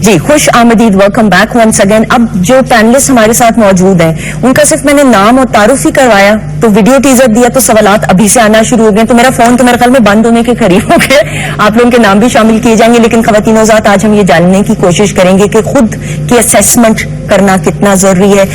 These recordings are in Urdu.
جی خوش آمدید, ویلکم بیک ونس اگین. اب جو پینلسٹ ہمارے ساتھ موجود ہیں ان کا صرف میں نے نام اور تعارف ہی کروایا تو ویڈیو ٹیزر دیا تو سوالات ابھی سے آنا شروع ہو گئے, تو میرا فون تو میرے خیال میں بند ہونے کے قریب ہو گئے. آپ لوگوں کے نام بھی شامل کیے جائیں گے, لیکن خواتین و حضرات آج ہم یہ جاننے کی کوشش کریں گے کہ خود کی اسیسمنٹ کرنا کتنا ضروری ہے.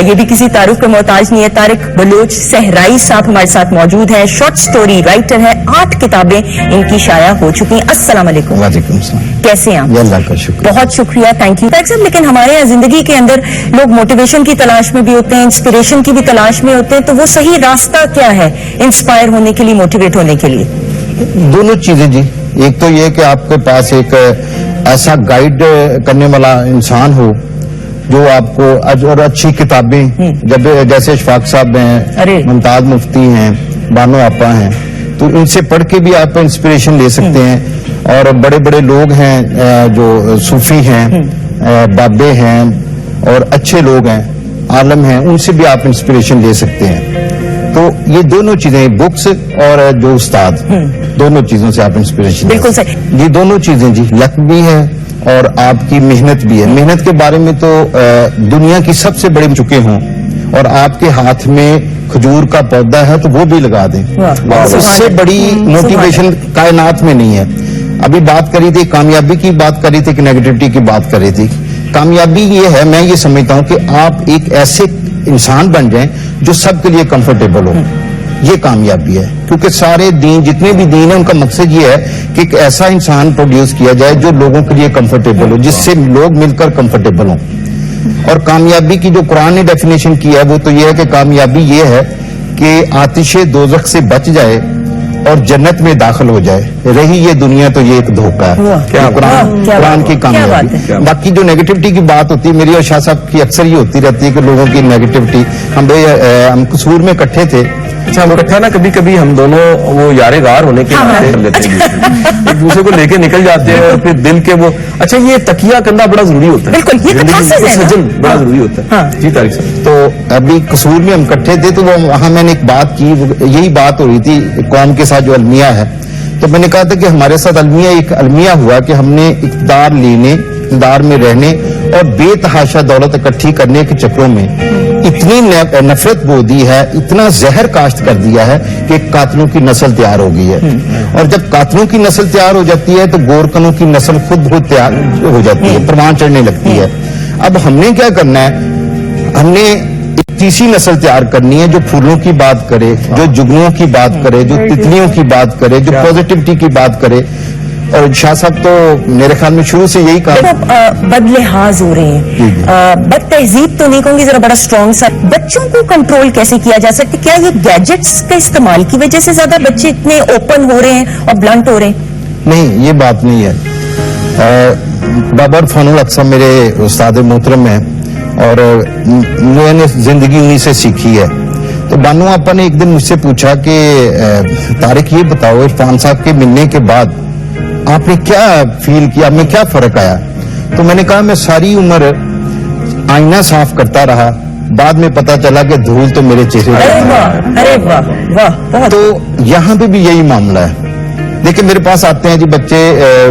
یہ بھی کسی تعارف کے محتاج نہیں ہے. طارق بلوچ صحرائی صاحب ہمارے ساتھ موجود ہیں, شارٹ سٹوری رائٹر ہے, 8 کتابیں ان کی شائع ہو چکی ہیں. السلام علیکم. وعلیکم السلام. کیسے ہیں آپ؟ اللہ کا شکر. بہت شکریہ, تھینک یو. صاحب لیکن ہمارے یہاں زندگی کے اندر لوگ موٹیویشن کی تلاش میں بھی ہوتے ہیں, انسپریشن کی بھی تلاش میں ہوتے ہیں, تو وہ صحیح راستہ کیا ہے انسپائر ہونے کے لیے, موٹیویٹ ہونے کے لیے؟ دونوں چیزیں جی. ایک تو یہ کہ آپ کے پاس ایک ایسا گائیڈ کرنے والا انسان ہو جو آپ کو اور اچھی کتابیں, جب جیسے اشفاق صاحب ہیں, ممتاز مفتی ہیں, بانو آپا ہیں, تو ان سے پڑھ کے بھی آپ انسپریشن لے سکتے ہیں. اور بڑے بڑے لوگ ہیں جو صوفی ہیں, بابے ہیں اور اچھے لوگ ہیں, عالم ہیں, ان سے بھی آپ انسپریشن لے سکتے ہیں. تو یہ دونوں چیزیں, بکس اور جو استاد, دونوں چیزوں سے آپ انسپریشن. بالکل صحیح. یہ دونوں چیزیں جی, لک بھی ہے اور آپ کی محنت بھی ہے. محنت کے بارے میں تو دنیا کی سب سے بڑی چکے ہوں, اور آپ کے ہاتھ میں کھجور کا پودا ہے تو وہ بھی لگا دیں. اس سے بڑی موٹیویشن کائنات میں نہیں ہے. ابھی بات کری تھی کامیابی کی, بات کری تھی کہ نیگیٹیوٹی کی بات کری تھی. کامیابی یہ ہے, میں یہ سمجھتا ہوں کہ آپ ایک ایسے انسان بن جائیں جو سب کے لیے کمفرٹیبل ہو. یہ کامیابی ہے, کیونکہ سارے دین, جتنے بھی دین ہیں, ان کا مقصد یہ ہے کہ ایک ایسا انسان پروڈیوس کیا جائے جو لوگوں کے لیے کمفرٹیبل ہو, جس سے لوگ مل کر کمفرٹیبل ہوں. اور کامیابی کی جو قرآن نے ڈیفینیشن کی ہے وہ تو یہ ہے کہ کامیابی یہ ہے کہ آتش دوزخ سے بچ جائے اور جنت میں داخل ہو جائے. رہی یہ دنیا تو یہ ایک دھوکہ ہے. قرآن کی کامیابی. باقی جو نیگیٹیوٹی کی بات ہوتی ہے, میری اور شاہ صاحب کی اکثر یہ ہوتی رہتی ہے کہ لوگوں کی نیگیٹیوٹی. ہم قصور میں اکٹھے تھے. اچھا, ہم اکٹھا نا کبھی کبھی ہم دونوں وہ یار غار ہونے کے ناطے کر لیتے ہیں, ایک دوسرے کو لے کے نکل جاتے ہیں, اور پھر دل کے وہ. اچھا, یہ تکیہ کرنا بڑا ضروری ہوتا ہے. بالکل, سجن بڑا ضروری ہوتا ہے. جی طارق صاحب. تو ابھی قصور میں ہم اکٹھے تھے, تو وہاں میں نے ایک بات کی, یہی بات ہو رہی تھی قوم کے ساتھ جو المیہ ہے. تو میں نے کہا تھا کہ ہمارے ساتھ ایک المیہ ہوا کہ ہم نے اقتدار لینے, اقتدار میں رہنے اور بے تحاشا دولت اکٹھی کرنے کے چکروں میں اتنی نفرت بو دی ہے, اتنا زہر کاشت کر دیا ہے کہ قاتلوں کی نسل تیار ہو گئی ہے. اور جب قاتلوں کی نسل تیار ہو جاتی ہے تو گورکنوں کی نسل خود بہت تیار ہو جاتی ہے, پروان چڑھنے لگتی ہے. اب ہم نے کیا کرنا ہے, ہم نے ایک تیسری نسل تیار کرنی ہے جو پھولوں کی بات کرے, جو جگنوں کی بات کرے, جو تتلیوں کی بات کرے, جو پازیٹیوٹی کی بات کرے. اور شاہ صاحب تو میرے خیال میں شروع سے یہی کہا. بد لحاظ ہو رہے ہیں, بد تہذیب تو نہیں کہوں گی, ذرا بڑا اسٹرانگ سا. بچوں کو کنٹرول کیسے کیا جا سکتا ہے؟ کیا یہ گیجٹس کے استعمال کی وجہ سے زیادہ بچے اتنے اوپن ہو رہے ہیں اور بلنٹ ہو رہے ہیں؟ نہیں, یہ بات نہیں ہے. بابر فن الاقصی میرے استاد محترم ہیں اور میں نے زندگی انہی سے سیکھی ہے. تو بانو آپا نے ایک دن مجھ سے پوچھا کہ طارق یہ بتاؤ, عرفان صاحب کے ملنے کے بعد آپ نے کیا فیل کیا, میں کیا فرق آیا؟ تو میں نے کہا میں ساری عمر آئینہ صاف کرتا رہا, بعد میں پتا چلا کہ دھول تو میرے چہرے پر. تو یہاں پہ بھی یہی معاملہ ہے. دیکھیں میرے پاس آتے ہیں جی بچے,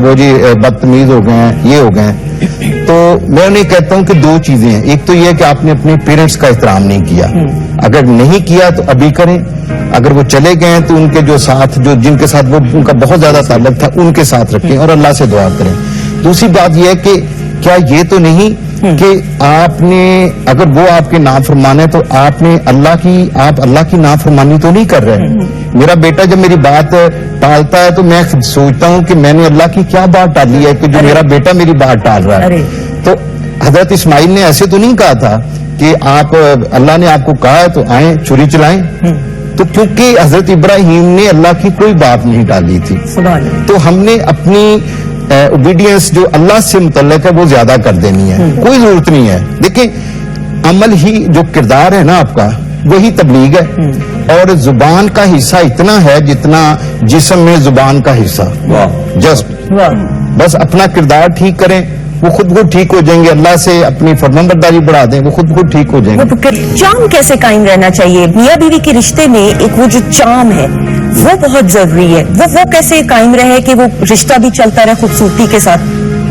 وہ جی بدتمیز ہو گئے ہیں, یہ ہو گئے ہیں. تو میں انہیں کہتا ہوں کہ 2 چیزیں ہیں. ایک تو یہ کہ آپ نے اپنے پیرنٹس کا احترام نہیں کیا, اگر نہیں کیا تو ابھی کریں. اگر وہ چلے گئے ہیں تو ان کے جو ساتھ, جو جن کے ساتھ وہ ان کا بہت زیادہ تعلق تھا, ان کے ساتھ رکھیں اور اللہ سے دعا کریں. دوسری بات یہ ہے کہ کیا یہ تو نہیں کہ آپ نے, اگر وہ آپ کے نافرمان ہے تو آپ اللہ کی نافرمانی تو نہیں کر رہے. میرا بیٹا جب میری بات ٹالتا ہے تو میں سوچتا ہوں کہ میں نے اللہ کی کیا بات ٹالی ہے کہ جو میرا بیٹا میری بات ٹال رہا ہے. تو حضرت اسماعیل نے ایسے تو نہیں کہا تھا کہ اللہ نے آپ کو کہا ہے تو آئیں چھری چلائیں. تو کیونکہ حضرت ابراہیم نے اللہ کی کوئی بات نہیں ڈالی تھی, تو ہم نے اپنی اوبیڈینس جو اللہ سے متعلق ہے وہ زیادہ کر دینی ہے. کوئی ضرورت نہیں ہے. دیکھیں عمل ہی جو کردار ہے نا آپ کا, وہی تبلیغ ہے. اور زبان کا حصہ اتنا ہے جتنا جسم میں زبان کا حصہ. جسٹ بس اپنا کردار ٹھیک کریں, وہ خود کو ٹھیک ہو جائیں گے. اللہ سے اپنی فرمانبرداری بڑھا دیں, وہ خود کو ٹھیک ہو جائیں گے. چام کیسے قائم رہنا چاہیے میاں بیوی کے رشتے میں؟ ایک وہ جو چام ہے وہ بہت ضروری ہے, وہ کیسے قائم رہے کہ وہ رشتہ بھی چلتا رہے خوبصورتی کے ساتھ؟